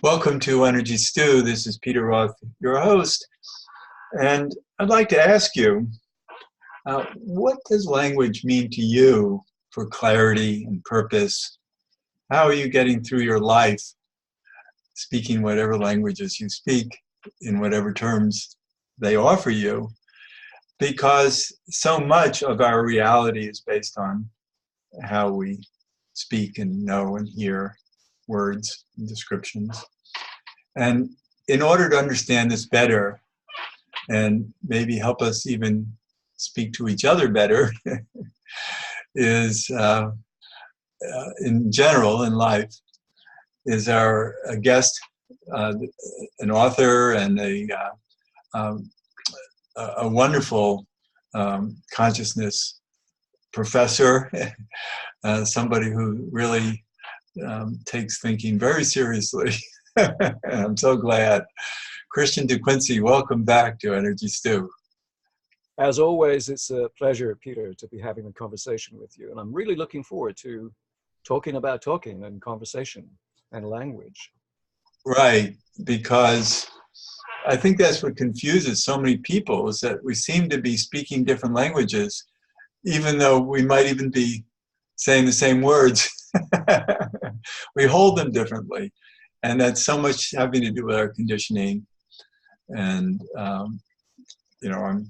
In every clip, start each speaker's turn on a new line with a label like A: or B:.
A: Welcome to Energy Stew. This is Peter Roth, your host. And I'd like to ask you, what does language mean to you for clarity and purpose? How are you getting through your life, speaking whatever languages you speak, in whatever terms they offer you? Because so much of our reality is based on how we speak and know and hear words and descriptions. And in order to understand this better and maybe help us even speak to each other better is in general in life is our guest, an author and a wonderful consciousness professor, somebody who really takes thinking very seriously. I'm so glad. Christian de Quincey, welcome back to Energy Stew.
B: As always, it's a pleasure, Peter, to be having a conversation with you. And I'm really looking forward to talking about talking and conversation and language.
A: Right, because I think that's what confuses so many people, is that we seem to be speaking different languages, even though we might even be saying the same words. We hold them differently. And that's so much having to do with our conditioning. And, I'm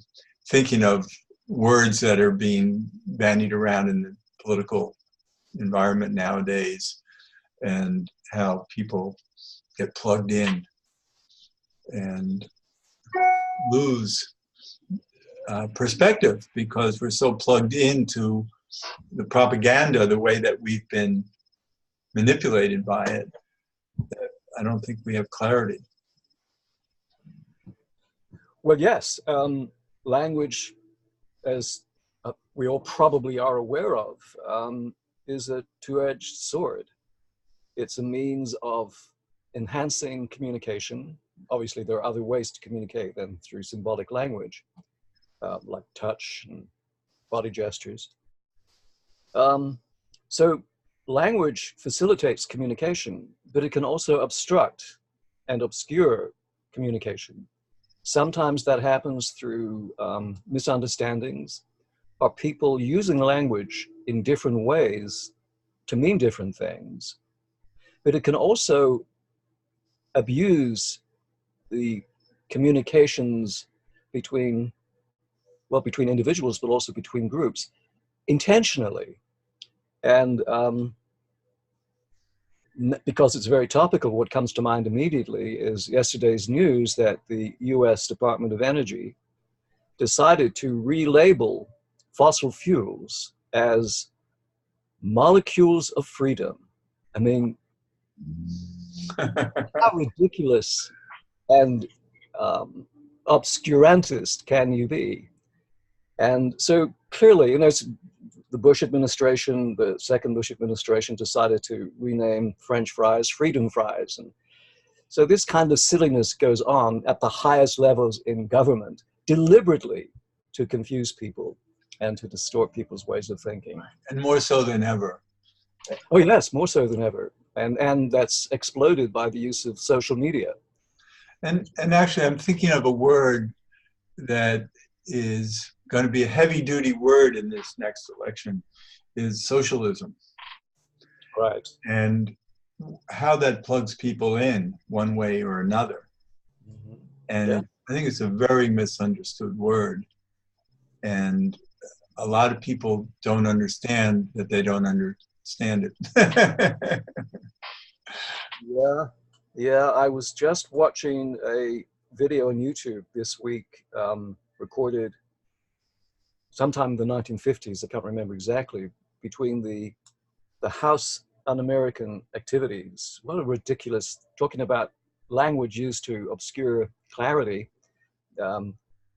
A: thinking of words that are being bandied around in the political environment nowadays and how people get plugged in and lose perspective because we're so plugged into the propaganda, the way that we've been manipulated by it. I don't think we have clarity.
B: Well, yes, language, as we all probably are aware of, is a two-edged sword. It's a means of enhancing communication. Obviously, there are other ways to communicate than through symbolic language, like touch and body gestures. So language facilitates communication, but it can also obstruct and obscure communication. Sometimes that happens through misunderstandings or people using language in different ways to mean different things. But it can also abuse the communications between individuals, but also between groups intentionally. And because it's very topical, what comes to mind immediately is yesterday's news that the US Department of Energy decided to relabel fossil fuels as molecules of freedom. I mean, how ridiculous and obscurantist can you be? And so clearly, the Bush administration, the second Bush administration, decided to rename French fries freedom fries. And so this kind of silliness goes on at the highest levels in government, deliberately to confuse people and to distort people's ways of thinking.
A: And more so than ever.
B: Oh yes, more so than ever. And that's exploded by the use of social media.
A: And actually, I'm thinking of a word that is going to be a heavy-duty word in this next election, is socialism.
B: Right.
A: And how that plugs people in one way or another. Mm-hmm. And yeah. I think it's a very misunderstood word. And a lot of people don't understand that they don't understand it.
B: Yeah, I was just watching a video on YouTube this week, recorded sometime in the 1950s, I can't remember exactly, between the House Un-American activities. What a ridiculous, talking about language used to obscure clarity,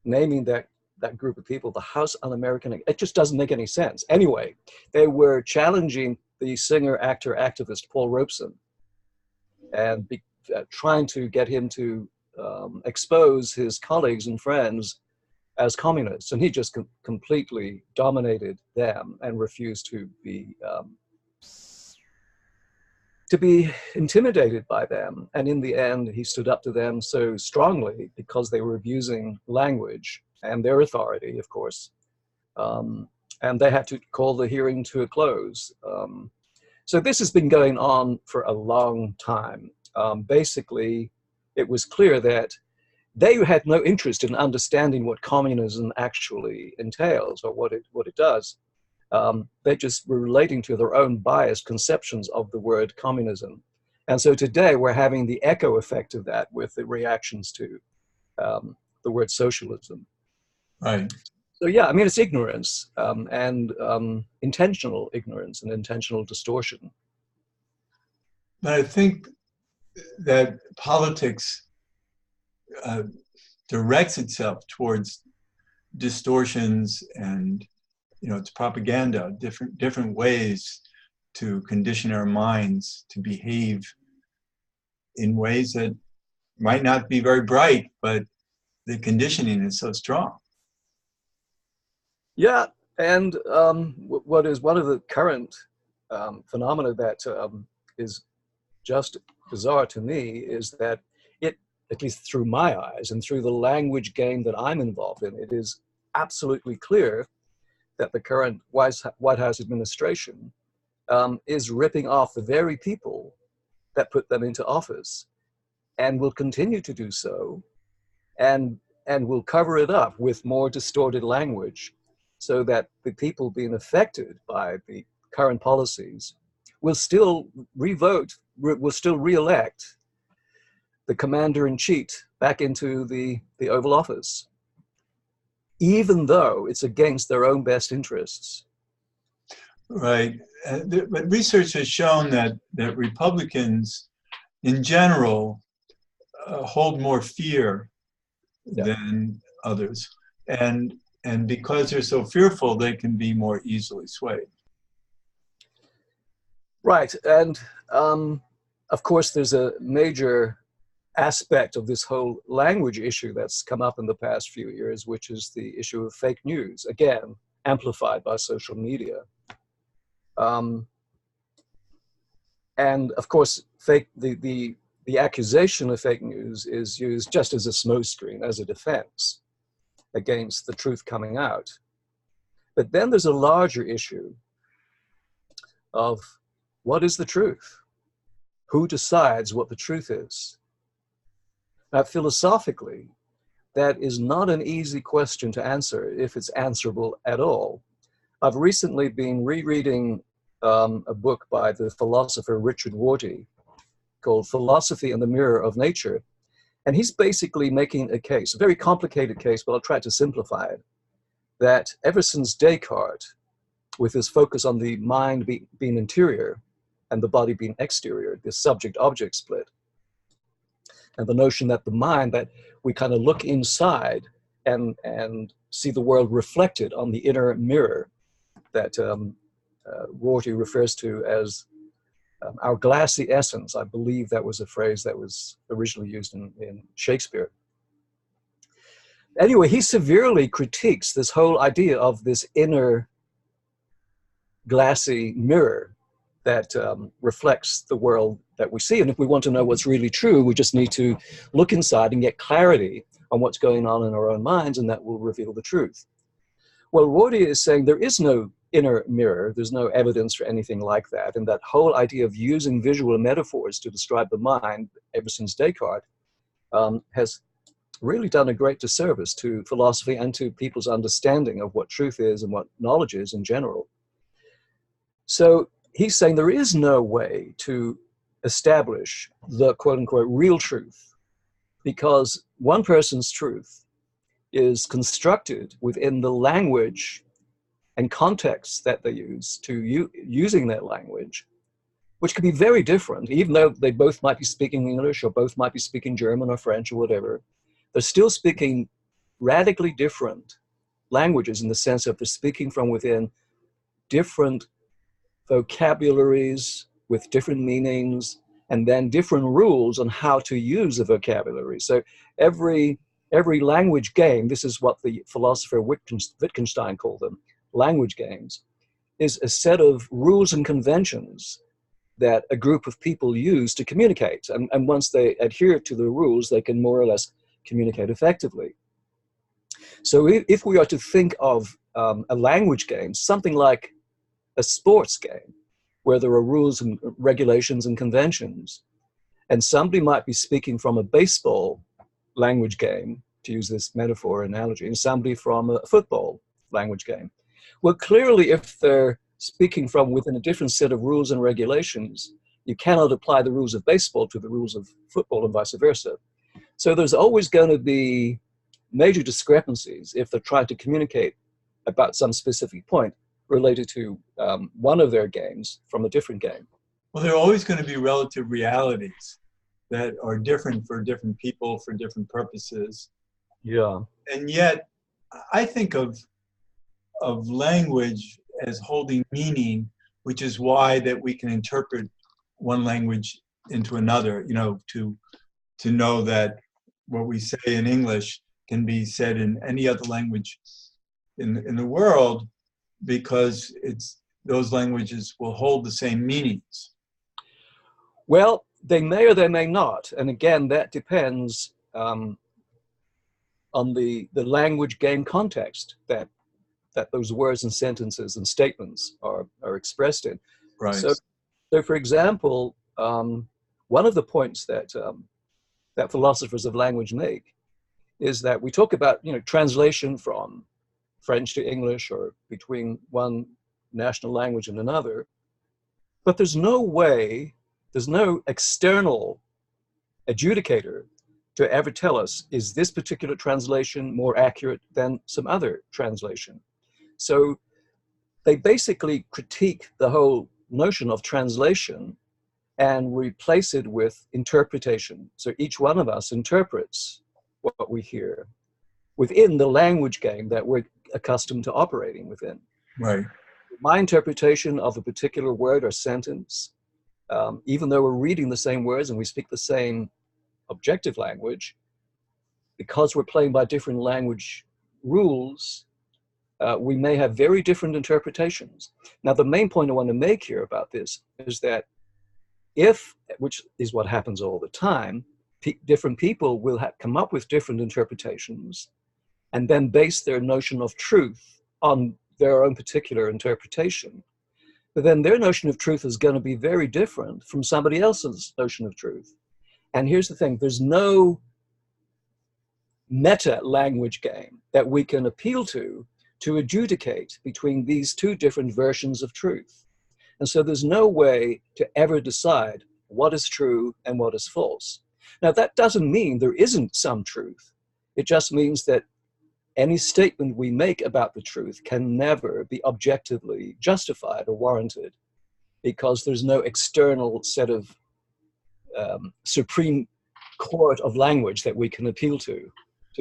B: naming that group of people the House Un-American, it just doesn't make any sense. Anyway, they were challenging the singer, actor, activist Paul Robeson and trying to get him to expose his colleagues and friends as communists, and he just completely dominated them and refused to be to be intimidated by them. And in the end, he stood up to them so strongly because they were abusing language and their authority, of course. And they had to call the hearing to a close. So this has been going on for a long time. Basically, it was clear that they had no interest in understanding what communism actually entails or what it does. They just were relating to their own biased conceptions of the word communism. And so today we're having the echo effect of that with the reactions to the word socialism.
A: Right.
B: So yeah, I mean, it's ignorance and intentional ignorance and intentional distortion.
A: But I think that politics directs itself towards distortions and, it's propaganda, different ways to condition our minds to behave in ways that might not be very bright, but the conditioning is so strong.
B: Yeah, and what is one of the current phenomena that is just bizarre to me is that it, at least through my eyes and through the language game that I'm involved in, it is absolutely clear that the current White House administration is ripping off the very people that put them into office and will continue to do so and will cover it up with more distorted language so that the people being affected by the current policies will still will still re-elect the commander-in-chief back into the Oval Office, even though it's against their own best interests.
A: Right. But research has shown that Republicans, in general, hold more fear than others. And because they're so fearful, they can be more easily swayed.
B: Right. And of course, there's a major aspect of this whole language issue that's come up in the past few years, which is the issue of fake news, again, amplified by social media. And of course, the accusation of fake news is used just as a smokescreen, as a defense against the truth coming out. But then there's a larger issue of what is the truth? Who decides what the truth is? Now, philosophically, that is not an easy question to answer if it's answerable at all. I've recently been rereading a book by the philosopher Richard Rorty called Philosophy and the Mirror of Nature. And he's basically making a case, a very complicated case, but I'll try to simplify it, that ever since Descartes, with his focus on the mind being interior and the body being exterior, this subject-object split, and the notion that the mind, that we kind of look inside and see the world reflected on the inner mirror that Rorty refers to as our glassy essence. I believe that was a phrase that was originally used in Shakespeare. Anyway, he severely critiques this whole idea of this inner glassy mirror that reflects the world that we see. And if we want to know what's really true, we just need to look inside and get clarity on what's going on in our own minds, and that will reveal the truth. Well, Rorty is saying there is no inner mirror. There's no evidence for anything like that. And that whole idea of using visual metaphors to describe the mind ever since Descartes has really done a great disservice to philosophy and to people's understanding of what truth is and what knowledge is in general. So he's saying there is no way to establish the quote-unquote real truth, because one person's truth is constructed within the language and context that they use to using that language, which can be very different, even though they both might be speaking English or both might be speaking German or French or whatever. They're still speaking radically different languages in the sense of they're speaking from within different vocabularies with different meanings, and then different rules on how to use the vocabulary. So every language game, this is what the philosopher Wittgenstein called them, language games, is a set of rules and conventions that a group of people use to communicate. And once they adhere to the rules, they can more or less communicate effectively. So if we are to think of a language game, something like a sports game, where there are rules and regulations and conventions, and somebody might be speaking from a baseball language game, to use this metaphor analogy, and somebody from a football language game. Well, clearly, if they're speaking from within a different set of rules and regulations, you cannot apply the rules of baseball to the rules of football and vice versa. So there's always going to be major discrepancies if they're trying to communicate about some specific point related to one of their games from a different game.
A: Well, there are always going to be relative realities that are different for different people, for different purposes.
B: Yeah.
A: And yet, I think of language as holding meaning, which is why that we can interpret one language into another, you know, to know that what we say in English can be said in any other language in the world, because those languages will hold the same meanings.
B: Well, they may or they may not. And again, that depends on the language game context that those words and sentences and statements are expressed in.
A: Right.
B: So for example, one of the points that that philosophers of language make is that we talk about, you know, translation from French to English or between one national language and another, but there's no way, there's no external adjudicator to ever tell us, is this particular translation more accurate than some other translation? So they basically critique the whole notion of translation and replace it with interpretation. So each one of us interprets what we hear within the language game that we're accustomed to operating within.
A: Right.
B: My interpretation of a particular word or sentence, even though we're reading the same words and we speak the same objective language, because we're playing by different language rules, we may have very different interpretations. Now, the main point I want to make here about this is that which is what happens all the time, different people will come up with different interpretations and then base their notion of truth on their own particular interpretation. But then their notion of truth is going to be very different from somebody else's notion of truth. And here's the thing, there's no meta language game that we can appeal to adjudicate between these two different versions of truth. And so there's no way to ever decide what is true and what is false. Now, that doesn't mean there isn't some truth. It just means that any statement we make about the truth can never be objectively justified or warranted, because there's no external set of supreme court of language that we can appeal to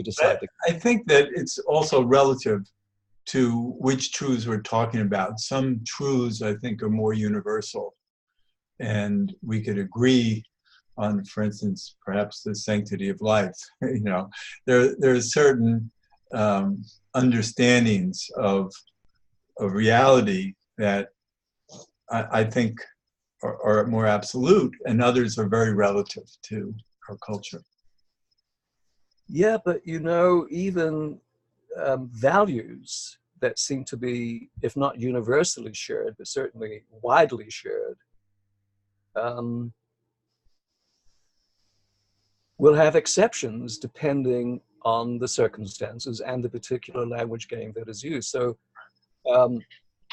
B: decide.
A: I think that it's also relative to which truths we're talking about. Some truths, I think, are more universal, and we could agree on, for instance, perhaps the sanctity of life. You know, there are certain understandings of reality that I think are more absolute, and others are very relative to our culture.
B: Yeah, but you know, even values that seem to be, if not universally shared, but certainly widely shared, will have exceptions depending on the circumstances and the particular language game that is used. So,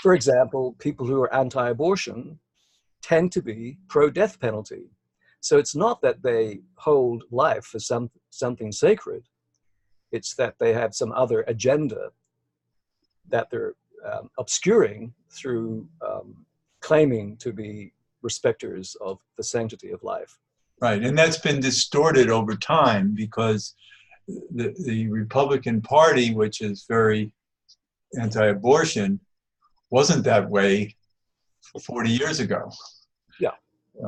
B: for example, people who are anti-abortion tend to be pro-death penalty. So it's not that they hold life as something sacred. It's that they have some other agenda that they're obscuring through claiming to be respecters of the sanctity of life.
A: Right, and that's been distorted over time, because the Republican Party, which is very anti-abortion, wasn't that way 40 years ago.
B: Yeah.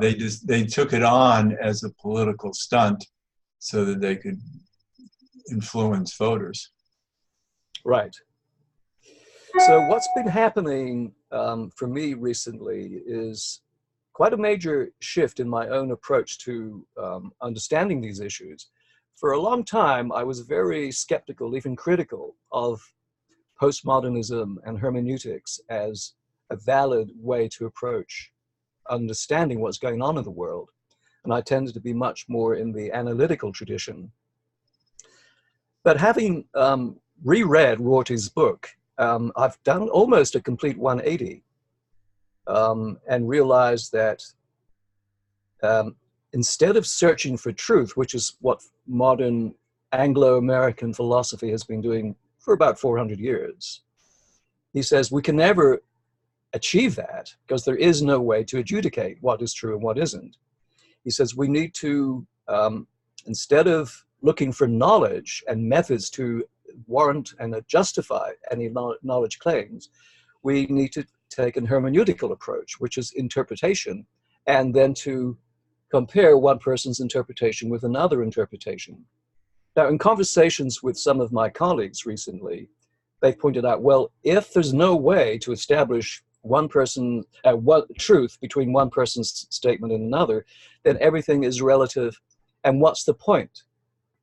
A: They took it on as a political stunt so that they could influence voters.
B: Right. So what's been happening for me recently is quite a major shift in my own approach to understanding these issues. For a long time, I was very skeptical, even critical, of postmodernism and hermeneutics as a valid way to approach understanding what's going on in the world. And I tended to be much more in the analytical tradition. But having reread Rorty's book, I've done almost a complete 180 and realized that instead of searching for truth, which is what modern Anglo-American philosophy has been doing for about 400 years, he says we can never achieve that because there is no way to adjudicate what is true and what isn't. He says we need to, instead of looking for knowledge and methods to warrant and justify any knowledge claims, we need to take an hermeneutical approach, which is interpretation, and then to compare one person's interpretation with another interpretation. Now, in conversations with some of my colleagues recently, they've pointed out, well, if there's no way to establish one person, truth between one person's statement and another, then everything is relative. And what's the point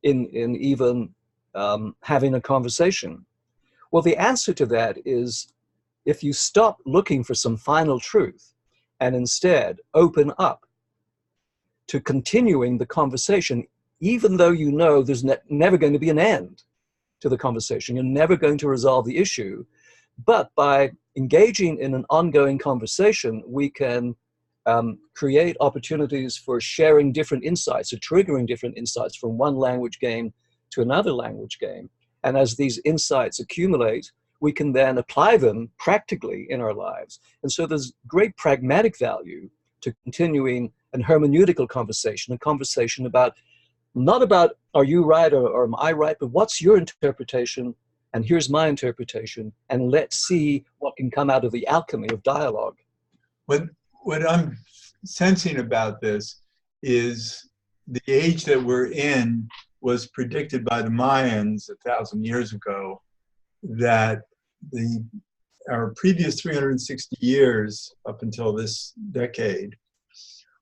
B: in even having a conversation? Well, the answer to that is if you stop looking for some final truth and instead open up to continuing the conversation, even though you know there's never going to be an end to the conversation, you're never going to resolve the issue, but by engaging in an ongoing conversation, we can create opportunities for sharing different insights or triggering different insights from one language game to another language game. And as these insights accumulate, we can then apply them practically in our lives. And so there's great pragmatic value to continuing an hermeneutical conversation, a conversation about, not about are you right or am I right, but what's your interpretation and here's my interpretation, and let's see what can come out of the alchemy of dialogue.
A: What I'm sensing about this is the age that we're in was predicted by the Mayans 1,000 years ago, that our previous 360 years up until this decade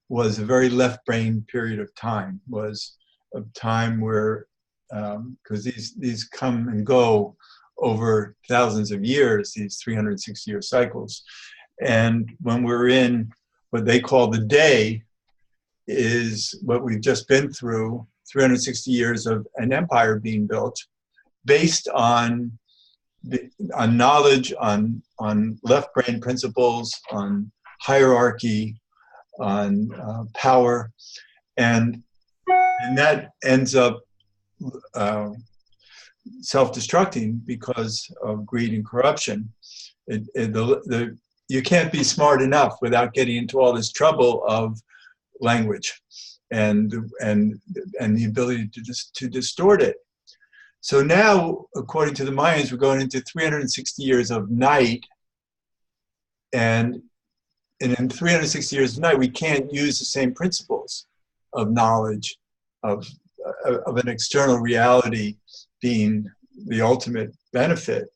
A: was a very left-brain period of time, was a time where, because these come and go over thousands of years, these 360-year cycles. And when we're in what they call the day, is what we've just been through, 360 years of an empire being built based on knowledge, on left brain principles, on hierarchy, on power, and that ends up self-destructing because of greed and corruption. You can't be smart enough without getting into all this trouble of language and the ability to distort it. So now, according to the Mayans, we're going into 360 years of night, and in 360 years of night, we can't use the same principles of knowledge, of an external reality being the ultimate benefit.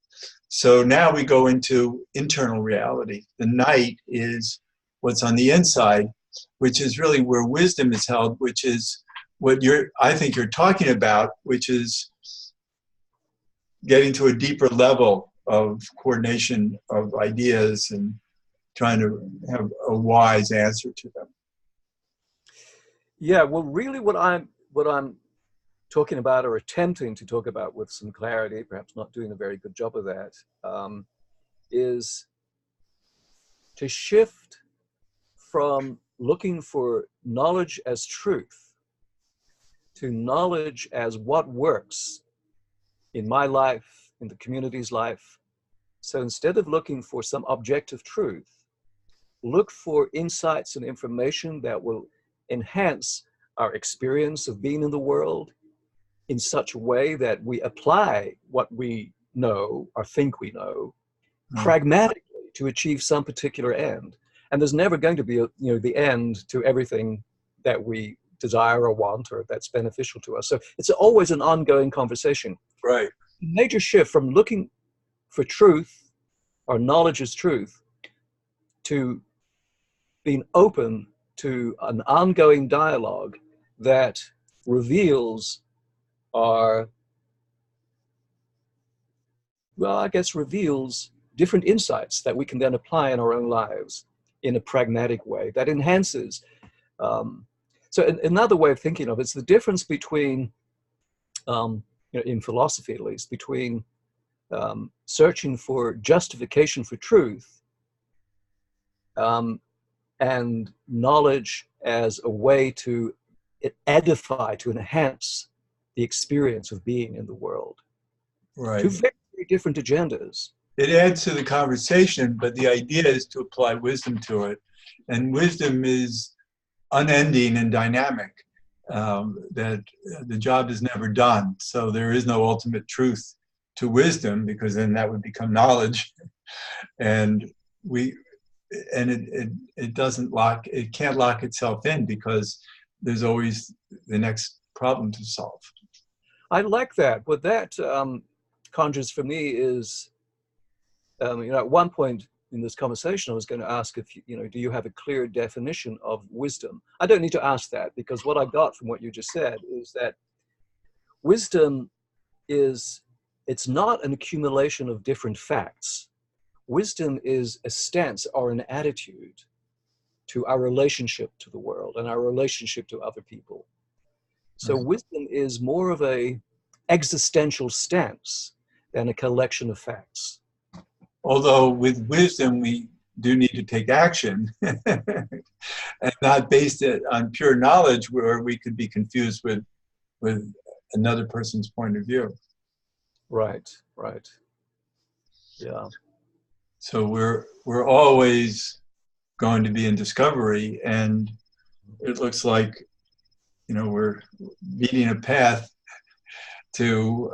A: So now we go into internal reality. The night is what's on the inside, which is really where wisdom is held, which is what I think you're talking about, which is getting to a deeper level of coordination of ideas and trying to have a wise answer to them.
B: Yeah, well, really what I'm talking about, or attempting to talk about with some clarity, perhaps not doing a very good job of that, is to shift from looking for knowledge as truth to knowledge as what works in my life, in the community's life. So instead of looking for some objective truth, look for insights and information that will enhance our experience of being in the world in such a way that we apply what we know or think we know pragmatically to achieve some particular end. And there's never going to be the end to everything that we desire or want or that's beneficial to us. So it's always an ongoing conversation.
A: Right.
B: Major shift from looking for truth or knowledge as truth to being open to an ongoing dialogue that reveals our, well, I guess reveals different insights that we can then apply in our own lives in a pragmatic way that enhances. So another way of thinking of it's the difference between, in philosophy at least, between searching for justification for truth and knowledge as a way to edify, to enhance the experience of being in the world.
A: Right.
B: Two very, very different agendas.
A: It adds to the conversation, but the idea is to apply wisdom to it. And wisdom is unending and dynamic, that the job is never done. So there is no ultimate truth to wisdom, because then that would become knowledge. And it doesn't lock, it can't lock itself in, because there's always the next problem to solve.
B: I like that. What that conjures for me is, at one point in this conversation, I was going to ask if, do you have a clear definition of wisdom? I don't need to ask that, because what I got from what you just said is that wisdom is, it's not an accumulation of different facts. Wisdom is a stance or an attitude to our relationship to the world and our relationship to other people. So wisdom is more of a existential stance than a collection of facts.
A: Although with wisdom, we do need to take action and not base it on pure knowledge, where we could be confused with another person's point of view.
B: Right, right. Yeah.
A: So we're always going to be in discovery, and it looks like, we're meeting a path to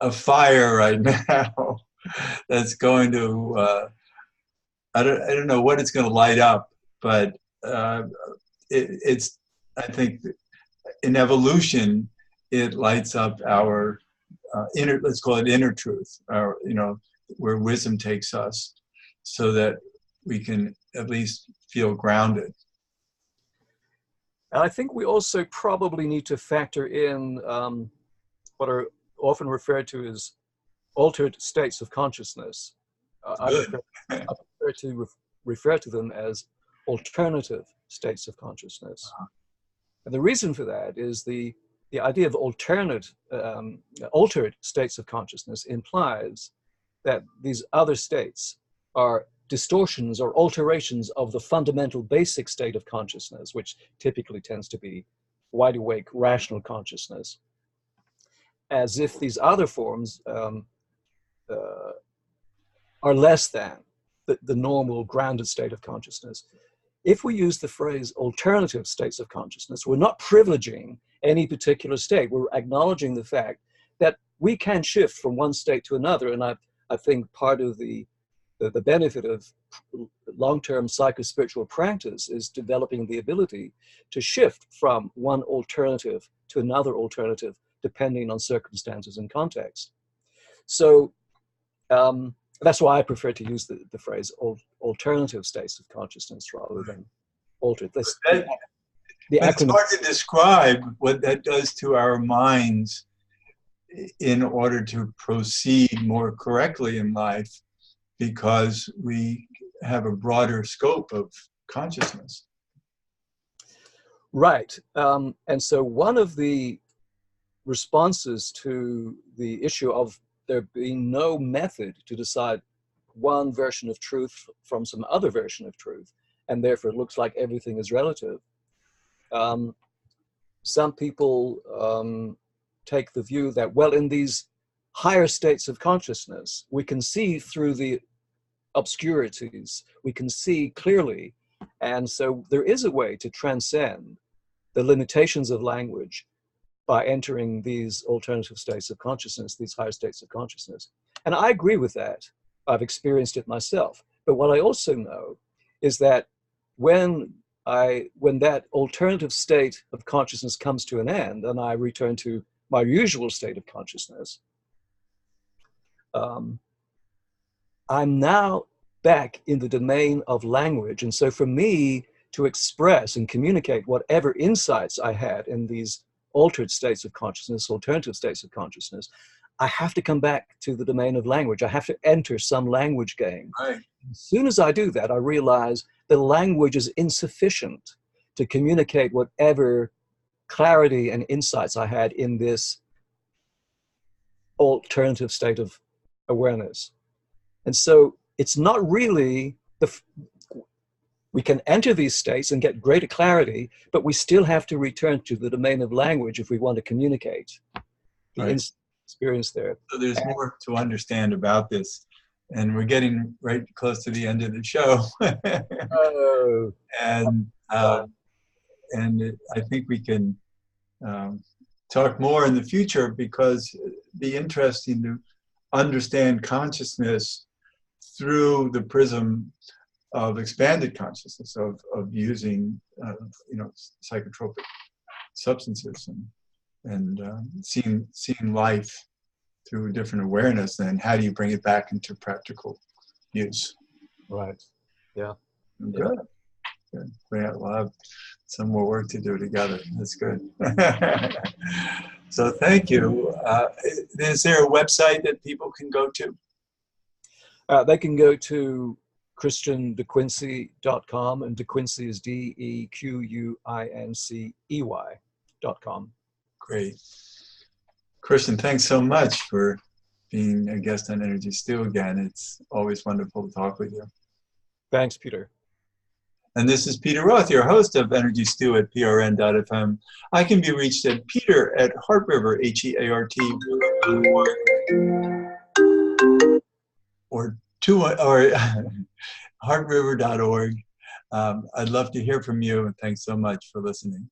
A: a fire right now that's going to, I don't know what it's going to light up, but it's, I think in evolution, it lights up our inner, let's call it inner truth, our, where wisdom takes us, so that we can at least feel grounded.
B: And I think we also probably need to factor in what are often referred to as altered states of consciousness. I prefer to refer to them as alternative states of consciousness. And the reason for that is the idea of altered states of consciousness implies that these other states are distortions or alterations of the fundamental basic state of consciousness, which typically tends to be wide awake, rational consciousness, as if these other forms are less than the normal grounded state of consciousness. If we use the phrase alternative states of consciousness, we're not privileging any particular state. We're acknowledging the fact that we can shift from one state to another. And I think part of the benefit of long-term psychospiritual practice is developing the ability to shift from one alternative to another alternative, depending on circumstances and context. So that's why I prefer to use the phrase alternative states of consciousness rather than altered. It's
A: hard to describe what that does to our minds in order to proceed more correctly in life, because we have a broader scope of consciousness.
B: Right. And so one of the responses to the issue of there being no method to decide one version of truth from some other version of truth, and therefore it looks like everything is relative. Some people take the view that, well, in these higher states of consciousness, we can see through the obscurities, we can see clearly, and so there is a way to transcend the limitations of language by entering these alternative states of consciousness, these higher states of consciousness. And I agree with that. I've experienced it myself. But what I also know is that when that alternative state of consciousness comes to an end and I return to my usual state of consciousness, I'm now back in the domain of language. And so for me to express and communicate whatever insights I had in these altered states of consciousness, alternative states of consciousness, I have to come back to the domain of language. I have to enter some language game.
A: Right.
B: As soon as I do that, I realize the language is insufficient to communicate whatever clarity and insights I had in this alternative state of awareness. And so it's not really we can enter these states and get greater clarity, but we still have to return to the domain of language if we want to communicate the
A: Right.
B: experience there.
A: So there's more to understand about this, and we're getting right close to the end of the show.
B: Oh.
A: And I think we can talk more in the future, because it'd be interesting to understand consciousness through the prism of expanded consciousness, of using psychotropic substances and seeing life through a different awareness. Then how do you bring it back into practical use?
B: Right. Yeah.
A: Good. Good. We'll have some more work to do together. That's good. So thank you. Is there a website that people can go to?
B: They can go to ChristianDeQuincey.com, and De Quincey is DeQuincey.com.
A: Great. Christian, thanks so much for being a guest on Energy Stew again. It's always wonderful to talk with you.
B: Thanks, Peter.
A: And this is Peter Roth, your host of Energy Stew at prn.fm. I can be reached at peter@heartriver, HEART, or heartriver.org. I'd love to hear from you, and thanks so much for listening.